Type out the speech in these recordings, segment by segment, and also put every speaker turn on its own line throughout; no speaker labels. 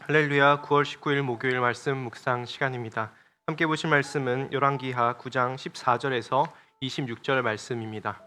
할렐루야. 9월 19일 목요일 말씀 묵상 시간입니다. 함께 보실 말씀은 열왕기하 9장 14절에서 26절 말씀입니다.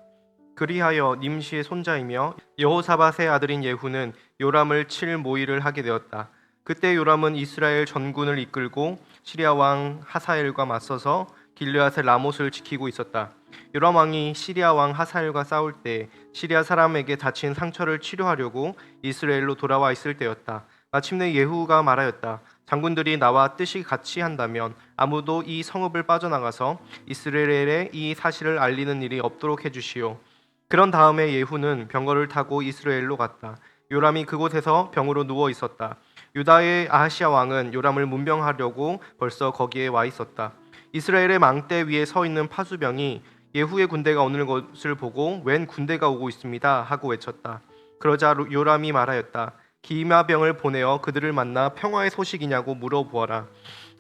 그리하여 nim시의 손자이며 여호사밧의 아들인 예후는 요람을 칠 모의를 하게 되었다. 그때 요람은 이스라엘 전군을 이끌고 시리아 왕 하사엘과 맞서서 길르앗의 라못을 지키고 있었다. 요람 왕이 시리아 왕 하사엘과 싸울 때 시리아 사람에게 다친 상처를 치료하려고 이스라엘로 돌아와 있을 때였다. 마침내 예후가 말하였다. 장군들이 나와 뜻이 같이 한다면 아무도 이 성읍을 빠져나가서 이스라엘에 이 사실을 알리는 일이 없도록 해주시오. 그런 다음에 예후는 병거를 타고 이스라엘로 갔다. 요람이 그곳에서 병으로 누워 있었다. 유다의 아하시아 왕은 요람을 문병하려고 벌써 거기에 와 있었다. 이스라엘의 망대 위에 서 있는 파수병이 예후의 군대가 오는 것을 보고 웬 군대가 오고 있습니다 하고 외쳤다. 그러자 요람이 말하였다. 기마병을 보내어 그들을 만나 평화의 소식이냐고 물어보아라.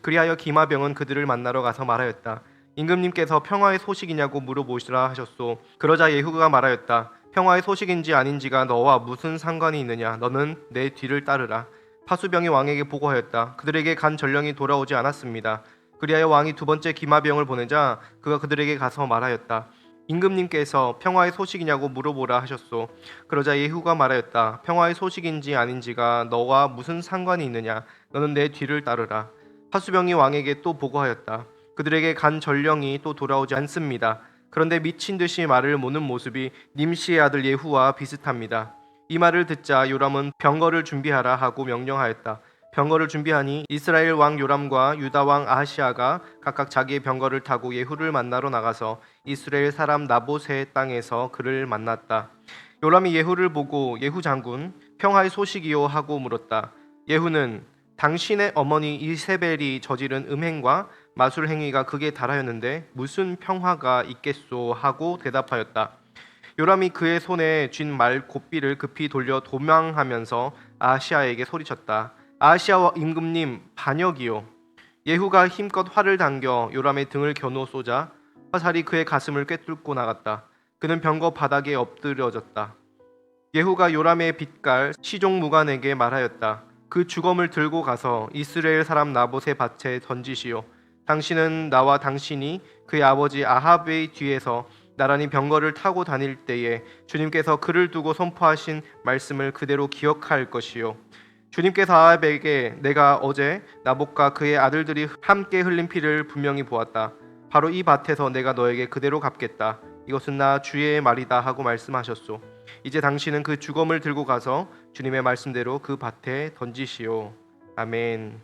그리하여 기마병은 그들을 만나러 가서 말하였다. 임금님께서 평화의 소식이냐고 물어보시라 하셨소. 그러자 예후가 말하였다. 평화의 소식인지 아닌지가 너와 무슨 상관이 있느냐. 너는 내 뒤를 따르라. 파수병이 왕에게 보고하였다. 그들에게 간 전령이 돌아오지 않았습니다. 그리하여 왕이 두 번째 기마병을 보내자 그가 그들에게 가서 말하였다. 임금님께서 평화의 소식이냐고 물어보라 하셨소. 그러자 예후가 말하였다. 평화의 소식인지 아닌지가 너와 무슨 상관이 있느냐. 너는 내 뒤를 따르라. 파수병이 왕에게 또 보고하였다. 그들에게 간 전령이 또 돌아오지 않습니다. 그런데 미친 듯이 말을 모는 모습이 nim시의 아들 예후와 비슷합니다. 이 말을 듣자 요람은 병거를 준비하라 하고 명령하였다. 병거를 준비하니 이스라엘 왕 요람과 유다 왕 아하시아가 각각 자기의 병거를 타고 예후를 만나러 나가서 이스라엘 사람 나봇의 땅에서 그를 만났다. 요람이 예후를 보고 예후 장군 평화의 소식이요 하고 물었다. 예후는 당신의 어머니 이세벨이 저지른 음행과 마술 행위가 극에 달하였는데 무슨 평화가 있겠소 하고 대답하였다. 요람이 그의 손에 쥔 말 곱비를 급히 돌려 도망하면서 아하시아에게 소리쳤다. 아하시아 임금님 반역이요. 예후가 힘껏 활을 당겨 요람의 등을 겨누어 쏘자 화살이 그의 가슴을 꿰뚫고 나갔다. 그는 병거 바닥에 엎드려졌다. 예후가 요람의 빗갈 시종무관에게 말하였다. 그 주검을 들고 가서 이스라엘 사람 나봇의 밭에 던지시오. 당신은 나와 당신이 그의 아버지 아합의 뒤에서 나란히 병거를 타고 다닐 때에 주님께서 그를 두고 선포하신 말씀을 그대로 기억할 것이요. 주님께서 아합에게 내가 어제 나봇과 그의 아들들이 함께 흘린 피를 분명히 보았다. 바로 이 밭에서 내가 너에게 그대로 갚겠다. 이것은 나 주의 말이다 하고 말씀하셨소. 이제 당신은 그 주검을 들고 가서 주님의 말씀대로 그 밭에 던지시오. 아멘.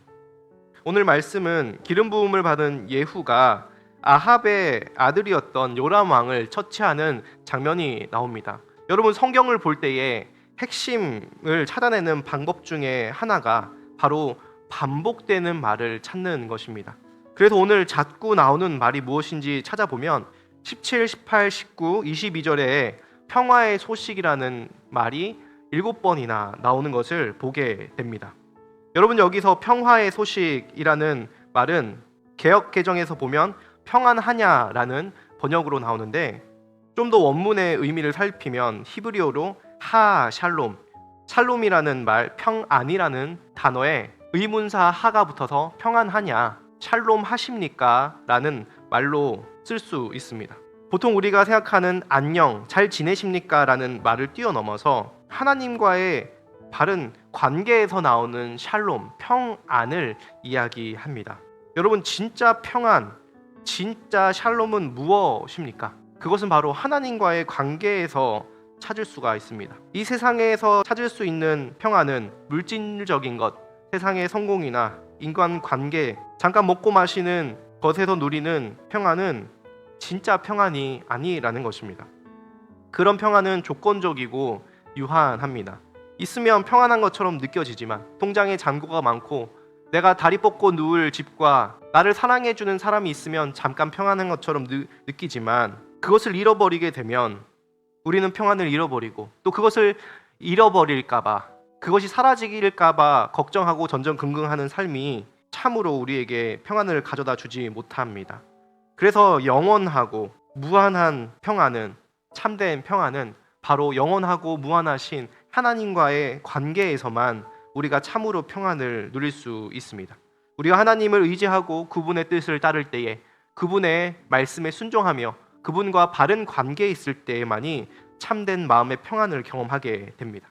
오늘 말씀은 기름 부음을 받은 예후가 아합의 아들이었던 요람 왕을 처치하는 장면이 나옵니다. 여러분 성경을 볼 때에 핵심을 찾아내는 방법 중에 하나가 바로 반복되는 말을 찾는 것입니다. 그래서 오늘 자꾸 나오는 말이 무엇인지 찾아보면 17, 18, 19, 22절에 평화의 소식이라는 말이 7번이나 나오는 것을 보게 됩니다. 여러분 여기서 평화의 소식이라는 말은 개역 개정에서 보면 평안하냐라는 번역으로 나오는데 좀 더 원문의 의미를 살피면 히브리어로 샬롬, 샬롬이라는 말, 평안이라는 단어에 의문사 하가 붙어서 평안하냐, 샬롬 하십니까? 라는 말로 쓸 수 있습니다. 보통 우리가 생각하는 안녕, 잘 지내십니까? 라는 말을 뛰어넘어서 하나님과의 바른 관계에서 나오는 샬롬, 평안을 이야기합니다. 여러분 진짜 평안, 진짜 샬롬은 무엇입니까? 그것은 바로 하나님과의 관계에서 찾을 수가 있습니다. 이 세상에서 찾을 수 있는 평안은 물질적인 것, 세상의 성공이나 인간관계, 잠깐 먹고 마시는 것에서 누리는 평안은 진짜 평안이 아니라는 것입니다. 그런 평안은 조건적이고 유한합니다. 있으면 평안한 것처럼 느껴지지만 통장에 잔고가 많고 내가 다리 뻗고 누울 집과 나를 사랑해주는 사람이 있으면 잠깐 평안한 것처럼 느끼지만 그것을 잃어버리게 되면 우리는 평안을 잃어버리고 또 그것을 잃어버릴까봐 그것이 사라질까봐 걱정하고 전전긍긍하는 삶이 참으로 우리에게 평안을 가져다 주지 못합니다. 그래서 영원하고 무한한 평안은 참된 평안은 바로 영원하고 무한하신 하나님과의 관계에서만 우리가 참으로 평안을 누릴 수 있습니다. 우리가 하나님을 의지하고 그분의 뜻을 따를 때에, 그분의 말씀에 순종하며 그분과 바른 관계에 있을 때에만이 참된 마음의 평안을 경험하게 됩니다.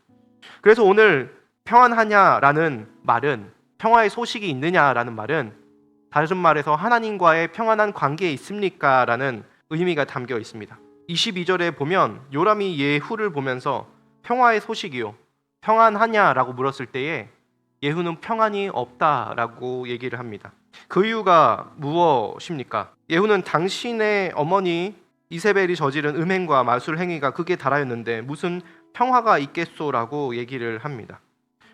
그래서 오늘 평안하냐라는 말은, 평화의 소식이 있느냐라는 말은 다른 말에서 하나님과의 평안한 관계에 있습니까? 라는 의미가 담겨 있습니다. 22절에 보면 요람이 예후를 보면서 평화의 소식이요, 평안하냐라고 물었을 때에 예후는 평안이 없다라고 얘기를 합니다. 그 이유가 무엇입니까? 예후는 당신의 어머니 이세벨이 저지른 음행과 마술 행위가 극에 달하였는데 무슨 평화가 있겠소라고 얘기를 합니다.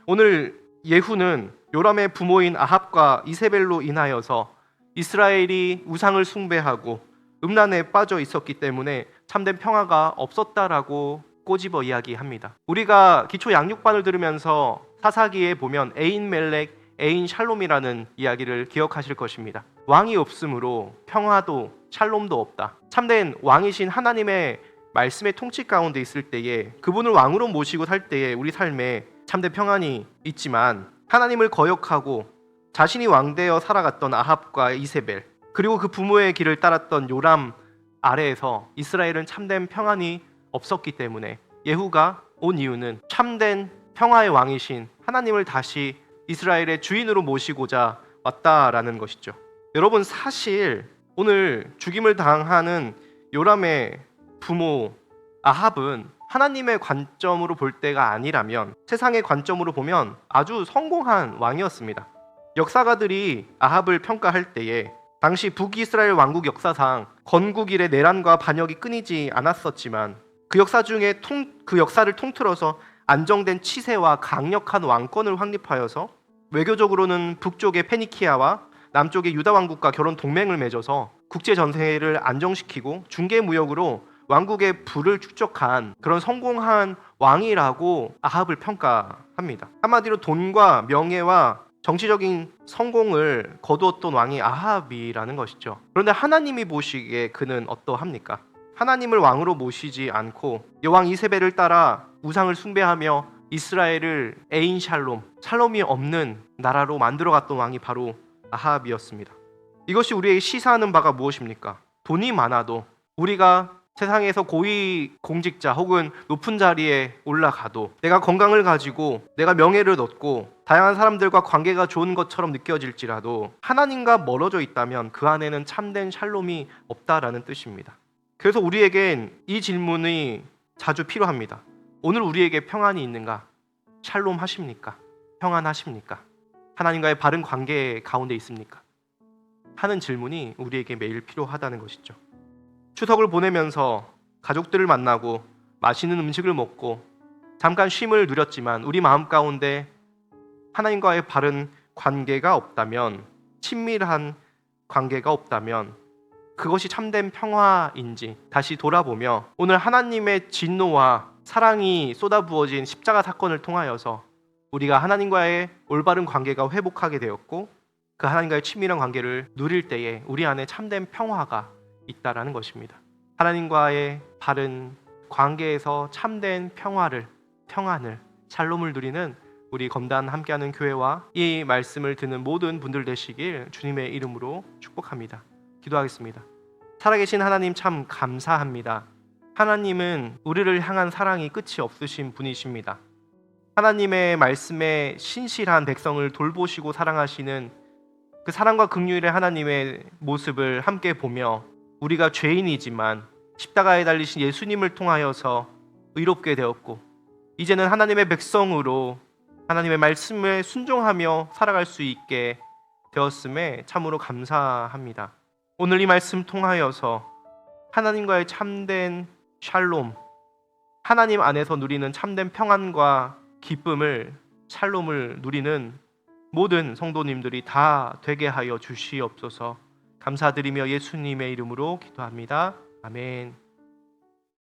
오늘 예후는 요람의 부모인 아합과 이세벨로 인하여서 이스라엘이 우상을 숭배하고 음란에 빠져 있었기 때문에 참된 평화가 없었다라고 꼬집어 이야기합니다. 우리가 기초 양육반을 들으면서 사사기에 보면 에인 멜렉, 에인 샬롬이라는 이야기를 기억하실 것입니다. 왕이 없으므로 평화도 샬롬도 없다. 참된 왕이신 하나님의 말씀의 통치 가운데 있을 때에, 그분을 왕으로 모시고 살 때에 우리 삶에 참된 평안이 있지만, 하나님을 거역하고 자신이 왕되어 살아갔던 아합과 이세벨, 그리고 그 부모의 길을 따랐던 요람 아래에서 이스라엘은 참된 평안이 없었기 때문에 예후가 온 이유는 참된 평화의 왕이신 하나님을 다시 이스라엘의 주인으로 모시고자 왔다라는 것이죠. 여러분, 사실 오늘 죽임을 당하는 요람의 부모 아합은 하나님의 관점으로 볼 때가 아니라면, 세상의 관점으로 보면 아주 성공한 왕이었습니다. 역사가들이 아합을 평가할 때에 당시 북이스라엘 왕국 역사상 건국 이래 내란과 반역이 끊이지 않았었지만, 그 역사 중에 그 역사를 통틀어서 안정된 치세와 강력한 왕권을 확립하여서 외교적으로는 북쪽의 페니키아와 남쪽의 유다 왕국과 결혼 동맹을 맺어서 국제 전세를 안정시키고 중개 무역으로 왕국의 부를 축적한 그런 성공한 왕이라고 아합을 평가합니다. 한마디로 돈과 명예와 정치적인 성공을 거두었던 왕이 아합이라는 것이죠. 그런데 하나님이 보시기에 그는 어떠합니까? 하나님을 왕으로 모시지 않고 여왕 이세벨을 따라 우상을 숭배하며 이스라엘을 에인 샬롬, 샬롬이 없는 나라로 만들어갔던 왕이 바로 아합이었습니다. 이것이 우리에게 시사하는 바가 무엇입니까? 돈이 많아도, 우리가 세상에서 고위 공직자 혹은 높은 자리에 올라가도, 내가 건강을 가지고 내가 명예를 얻고 다양한 사람들과 관계가 좋은 것처럼 느껴질지라도 하나님과 멀어져 있다면 그 안에는 참된 샬롬이 없다라는 뜻입니다. 그래서 우리에겐 이 질문이 자주 필요합니다. 오늘 우리에게 평안이 있는가? 샬롬 하십니까? 평안하십니까? 하나님과의 바른 관계 가운데 있습니까? 하는 질문이 우리에게 매일 필요하다는 것이죠. 추석을 보내면서 가족들을 만나고 맛있는 음식을 먹고 잠깐 쉼을 누렸지만 우리 마음 가운데 하나님과의 바른 관계가 없다면, 친밀한 관계가 없다면 그것이 참된 평화인지 다시 돌아보며, 오늘 하나님의 진노와 사랑이 쏟아부어진 십자가 사건을 통하여서 우리가 하나님과의 올바른 관계가 회복하게 되었고, 그 하나님과의 친밀한 관계를 누릴 때에 우리 안에 참된 평화가 있다라는 것입니다. 하나님과의 바른 관계에서 참된 평안을, 샬롬을 누리는 우리 검단 함께하는 교회와 이 말씀을 듣는 모든 분들 되시길 주님의 이름으로 축복합니다. 기도하겠습니다. 살아계신 하나님, 참 감사합니다. 하나님은 우리를 향한 사랑이 끝이 없으신 분이십니다. 하나님의 말씀에 신실한 백성을 돌보시고 사랑하시는 그 사랑과 긍휼의 하나님의 모습을 함께 보며, 우리가 죄인이지만 십자가에 달리신 예수님을 통하여서 의롭게 되었고, 이제는 하나님의 백성으로 하나님의 말씀에 순종하며 살아갈 수 있게 되었음에 참으로 감사합니다. 오늘 이 말씀 통하여서 하나님과의 참된 샬롬, 하나님 안에서 누리는 참된 평안과 기쁨을, 샬롬을 누리는 모든 성도님들이 다 되게 하여 주시옵소서. 감사드리며 예수님의 이름으로 기도합니다. 아멘.